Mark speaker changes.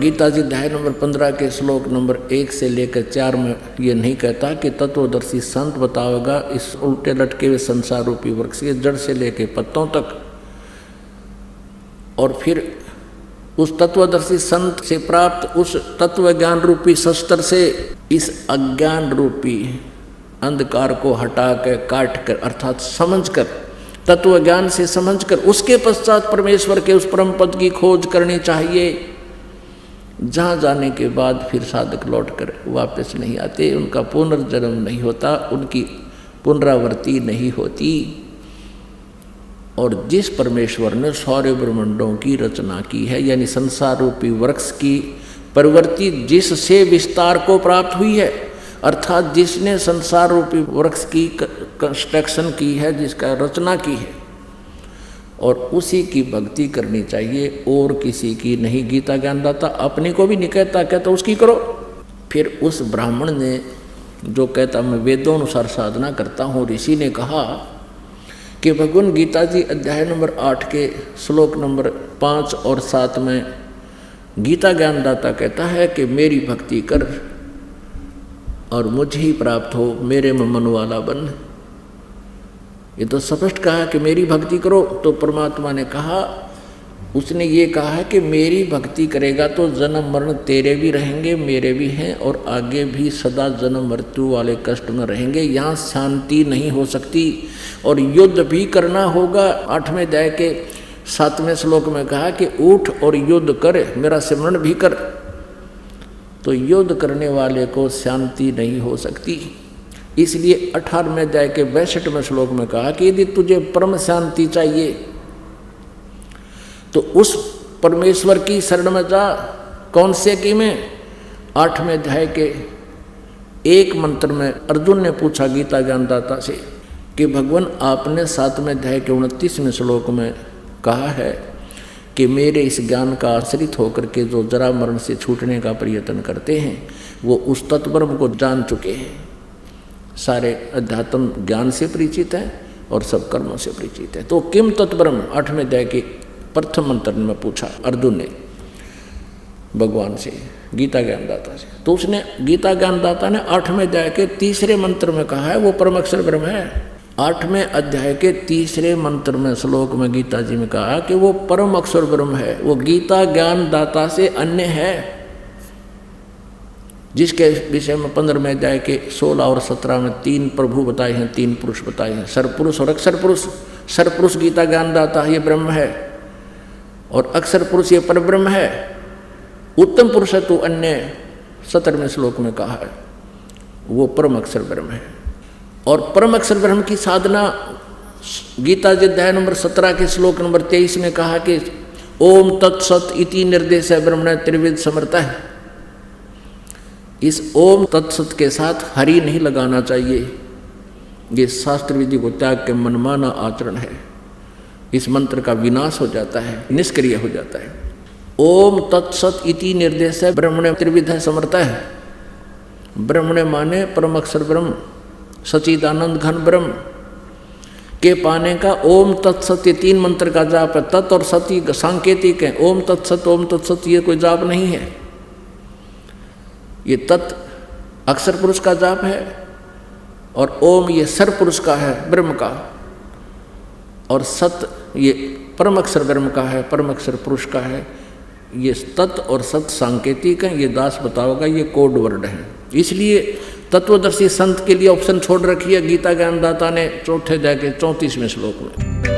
Speaker 1: गीता जी अध्याय नंबर 15 के श्लोक नंबर 1 से लेकर 4 में ये नहीं कहता कि तत्वदर्शी संत बतावेगा इस उल्टे लटके हुए संसार रूपी वृक्ष के जड़ से लेकर पत्तों तक, और फिर उस तत्वदर्शी संत से प्राप्त उस तत्व ज्ञान रूपी शस्त्र से इस अज्ञान रूपी अंधकार को हटा कर काट कर अर्थात समझ कर, तत्व ज्ञान से समझ कर उसके पश्चात परमेश्वर के उस परम पद की खोज करनी चाहिए, जहाँ जाने के बाद फिर साधक लौट कर वापस नहीं आते, उनका पुनर्जन्म नहीं होता, उनकी पुनरावृत्ति नहीं होती। और जिस परमेश्वर ने सौर्य ब्रह्मांडों की रचना की है, यानी संसार रूपी वृक्ष की प्रवृत्ति जिससे विस्तार को प्राप्त हुई है, अर्थात जिसने संसार रूपी वृक्ष की कंस्ट्रक्शन की है, जिसका रचना की है, और उसी की भक्ति करनी चाहिए और किसी की नहीं। गीता ज्ञानदाता अपनी को भी नहीं कहता, कहता उसकी करो। फिर उस ब्राह्मण ने जो कहता मैं वेदों अनुसार साधना करता हूँ, ऋषि ने कहा कि भगवान गीता जी अध्याय नंबर 8 के श्लोक नंबर 5 और 7 में गीता ज्ञानदाता कहता है कि मेरी भक्ति कर और मुझे ही प्राप्त हो, मेरे में मन वाला बन। ये तो स्पष्ट कहा कि मेरी भक्ति करो। तो परमात्मा ने कहा, उसने ये कहा है कि मेरी भक्ति करेगा तो जन्म मरण तेरे भी रहेंगे, मेरे भी हैं, और आगे भी सदा जन्म मृत्यु वाले कष्ट में रहेंगे। यहाँ शांति नहीं हो सकती और युद्ध भी करना होगा। 8वें अध्याय के 7वें श्लोक में कहा कि उठ और युद्ध कर, मेरा सिमरण भी कर। तो युद्ध करने वाले को शांति नहीं हो सकती। इसलिए 18वें अध्याय के 62वें श्लोक में कहा कि यदि तुझे परम शांति चाहिए तो उस परमेश्वर की शरण में जा। कौन से की में? 8वें अध्याय के एक मंत्र में अर्जुन ने पूछा गीता ज्ञानदाता से कि भगवान आपने 7वें अध्याय के 29वें श्लोक में कहा है कि मेरे इस ज्ञान का आश्रित होकर के जो जरा मरण से छूटने का प्रयत्न करते हैं वो उस तत्ब्रह्म को जान चुके हैं, सारे अध्यात्म ज्ञान से परिचित हैं और सब कर्मों से परिचित हैं। तो किम तत्ब्रह्म 8वें अध्याय के प्रथम मंत्र में पूछा अर्जुन ने भगवान से, गीता ज्ञानदाता से। तो उसने गीता ज्ञानदाता ने 8वें अध्याय के 3रे मंत्र में कहा है वो परम अक्षर ब्रह्म है। 8वें अध्याय के 3रे मंत्र में श्लोक में गीता जी में कहा कि वो परम अक्षर ब्रह्म है, वो गीता ज्ञानदाता से अन्य है, जिसके विषय में 15वें अध्याय के 16 और 17 में 3 प्रभु बताए हैं, 3 पुरुष बताए हैं, सरपुरुष और अक्षर पुरुष। सरपुरुष गीता ज्ञानदाता ये ब्रह्म है और अक्षर पुरुष ये परब्रह्म है। उत्तम पुरुष है तो अन्य 17वें श्लोक में कहा है वो परम अक्षर ब्रह्म है। और परम अक्षर ब्रह्म की साधना गीता जी अध्याय नंबर 17 के श्लोक नंबर 23 में कहा कि ओम तत्सत इति निर्देश है ब्रह्मण त्रिविध समर्था है। इस ओम तत्सत के साथ हरि नहीं लगाना चाहिए, ये शास्त्र विधि को त्याग के मनमाना आचरण है। इस मंत्र का विनाश हो जाता है, निष्क्रिय हो जाता है। ओम तत्सत इति निर्देश है ब्रह्मण त्रिविध है समर्था है। ब्रह्मण माने परम अक्षर ब्रह्म, सचिदानंद घन ब्रह्म के पाने का ओम तत्सत ये 3 मंत्र का जाप है। तत् और सती सांकेतिक है, ओम तत्सत ये कोई जाप नहीं है। ये तत् अक्षर पुरुष का जाप है और ओम ये सर पुरुष का है ब्रह्म का, और सत ये परम अक्षर ब्रह्म का है, परम अक्षर पुरुष का है। ये तत् और सत सांकेतिक है, ये दास बताओगा, ये कोड वर्ड है। इसलिए तत्वदर्शी संत के लिए ऑप्शन छोड़ रखी है गीता ज्ञानदाता ने 4थे अध्याय के 34वें श्लोक में।